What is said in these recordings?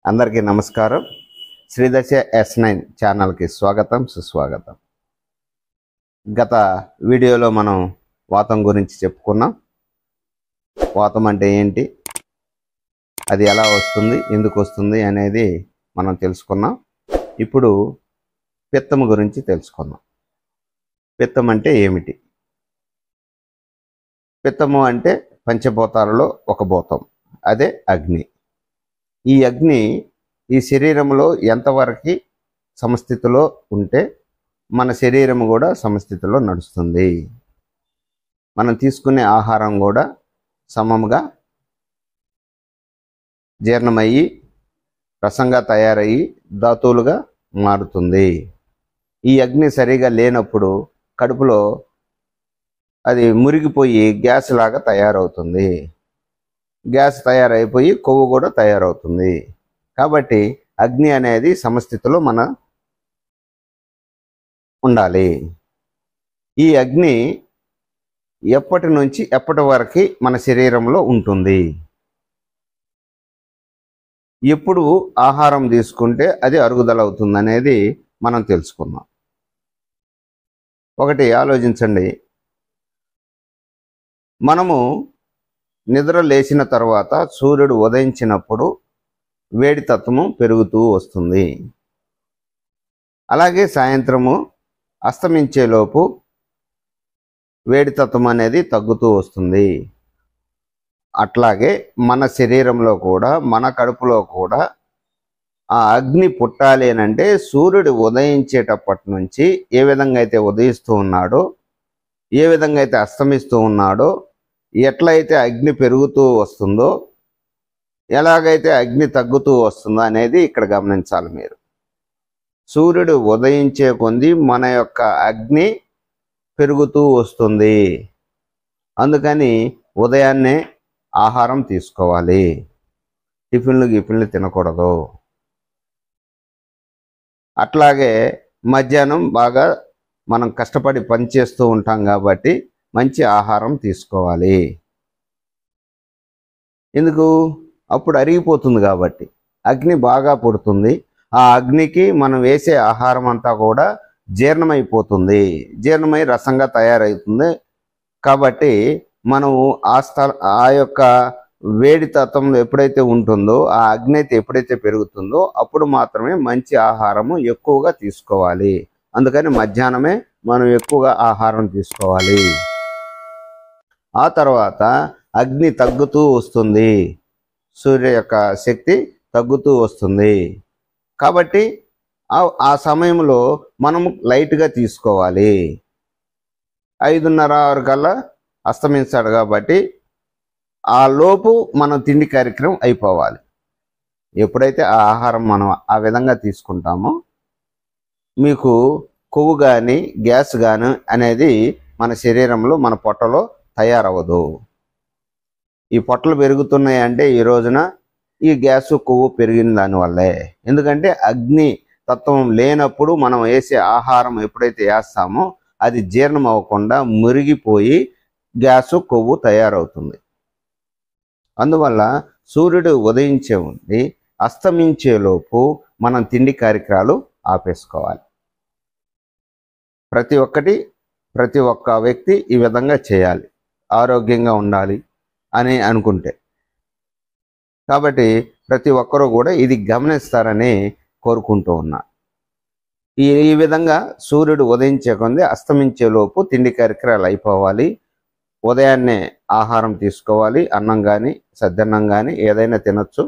అందరికీ నమస్కారం. శ్రీదశ S9 ఛానల్కి స్వాగతం, సుస్వాగతం. గత వీడియోలో మనం వాతం గురించి చెప్పుకున్నాం. వాతం అంటే ఏంటి, అది ఎలా వస్తుంది, ఎందుకు వస్తుంది అనేది మనం తెలుసుకున్నాం. ఇప్పుడు పిత్తము గురించి తెలుసుకున్నాం. పిత్తం అంటే ఏమిటి? పిత్తము అంటే పంచభూతాలలో ఒక భూతం, అదే అగ్ని. ఈ అగ్ని ఈ శరీరంలో ఎంతవరకు సమస్థితిలో ఉంటే మన శరీరం కూడా సమస్థితిలో నడుస్తుంది. మనం తీసుకునే ఆహారం కూడా సమముగా జీర్ణమయ్యి రసంగా తయారయ్యి ధాతువులుగా మారుతుంది. ఈ అగ్ని సరిగా లేనప్పుడు కడుపులో అది మురిగిపోయి గ్యాస్ లాగా తయారవుతుంది. గ్యాస్ తయారైపోయి కొవ్వు కూడా తయారవుతుంది. కాబట్టి అగ్ని అనేది సమస్థితిలో మన ఉండాలి. ఈ అగ్ని ఎప్పటి నుంచి ఎప్పటి వరకు మన శరీరంలో ఉంటుంది, ఎప్పుడు ఆహారం తీసుకుంటే అది అరుగుదల అవుతుంది అనేది మనం తెలుసుకుందాం. ఒకటి ఆలోచించండి, మనము నిద్ర లేచిన తర్వాత సూర్యుడు ఉదయించినప్పుడు వేడి తత్వము పెరుగుతూ వస్తుంది. అలాగే సాయంత్రము అస్తమించేలోపు వేడి తత్వం అనేది తగ్గుతూ వస్తుంది. అట్లాగే మన శరీరంలో కూడా మన కడుపులో కూడా ఆ అగ్ని పుట్టాలి అంటే సూర్యుడు ఉదయించేటప్పటి నుంచి ఏ విధంగా అయితే ఉదయిస్తూ ఉన్నాడో, ఏ విధంగా అయితే అస్తమిస్తూ ఉన్నాడో, ఎట్లయితే అగ్ని పెరుగుతూ వస్తుందో, ఎలాగైతే అగ్ని తగ్గుతూ వస్తుందో అనేది ఇక్కడ గమనించాలి మీరు. సూర్యుడు ఉదయించే కొద్దీ మన యొక్క అగ్ని పెరుగుతూ వస్తుంది. అందుకని ఉదయాన్నే ఆహారం తీసుకోవాలి, టిఫిన్లు తినకూడదు. అట్లాగే మధ్యాహ్నం బాగా మనం కష్టపడి పనిచేస్తూ ఉంటాం కాబట్టి మంచి ఆహారం తీసుకోవాలి. ఎందుకు? అప్పుడు అరిగిపోతుంది కాబట్టి అగ్ని బాగా పుడుతుంది. ఆ అగ్నికి మనం వేసే ఆహారం అంతా కూడా జీర్ణమైపోతుంది, జీర్ణమై రసంగా తయారవుతుంది. కాబట్టి మనము ఆ యొక్క వేడి తత్వం ఎప్పుడైతే ఉంటుందో, ఆ అగ్ని అయితే ఎప్పుడైతే పెరుగుతుందో అప్పుడు మాత్రమే మంచి ఆహారము ఎక్కువగా తీసుకోవాలి. అందుకని మధ్యాహ్నమే మనం ఎక్కువగా ఆహారం తీసుకోవాలి. ఆ తర్వాత అగ్ని తగ్గుతూ వస్తుంది, సూర్య యొక్క శక్తి తగ్గుతూ వస్తుంది. కాబట్టి ఆ సమయంలో మనము లైట్గా తీసుకోవాలి. 5:30 కల్లా అస్తమించాడు కాబట్టి ఆ లోపు మనం తిండి కార్యక్రమం అయిపోవాలి. ఎప్పుడైతే ఆ ఆహారం మనం ఆ విధంగా తీసుకుంటామో మీకు కొవ్వు కానీ గ్యాస్ కానీ అనేది మన శరీరంలో మన పొట్టలో తయారవ్వదు. ఈ పొట్టలు పెరుగుతున్నాయి అంటే ఈ రోజున ఈ గ్యాసు కొవ్వు పెరిగిన దానివల్లే. ఎందుకంటే అగ్ని తత్వం లేనప్పుడు మనం వేసే ఆహారం ఎప్పుడైతే వేస్తామో అది జీర్ణం అవ్వకుండా మురిగిపోయి గ్యాసు కొవ్వు తయారవుతుంది. అందువల్ల సూర్యుడు ఉదయించే ఉంది అస్తమించేలోపు మనం తిండి కార్యక్రమాలు ఆపేసుకోవాలి. ప్రతి ఒక్క వ్యక్తి ఈ విధంగా చేయాలి, ఆరోగ్యంగా ఉండాలి అని అనుకుంటే. కాబట్టి ప్రతి ఒక్కరూ కూడా ఇది గమనిస్తారని కోరుకుంటూ ఉన్నా. ఈ విధంగా సూర్యుడు ఉదయించే కొంది అస్తమించేలోపు తిండి కార్యక్రమాలు అయిపోవాలి. ఉదయాన్నే ఆహారం తీసుకోవాలి, అన్నం కానీ సద్దన్నం కానీ ఏదైనా తినొచ్చు.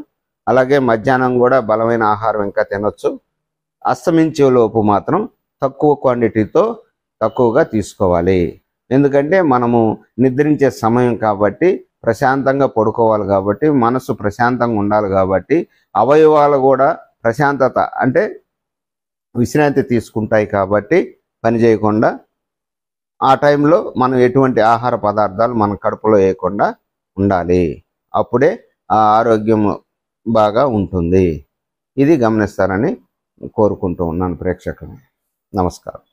అలాగే మధ్యాహ్నం కూడా బలమైన ఆహారం ఇంకా తినొచ్చు. అస్తమించేలోపు మాత్రం తక్కువ క్వాంటిటీతో తక్కువగా తీసుకోవాలి. ఎందుకంటే మనము నిద్రించే సమయం కాబట్టి ప్రశాంతంగా పడుకోవాలి, కాబట్టి మనసు ప్రశాంతంగా ఉండాలి, కాబట్టి అవయవాలు కూడా ప్రశాంతత అంటే విశ్రాంతి తీసుకుంటాయి. కాబట్టి పని చేయకుండా ఆ టైంలో మనం ఎటువంటి ఆహార పదార్థాలు మన కడుపులో వేయకుండా ఉండాలి. అప్పుడే ఆ ఆరోగ్యం బాగా ఉంటుంది. ఇది గమనిస్తారని కోరుకుంటూ ఉన్నాను ప్రేక్షకులు. నమస్కారం.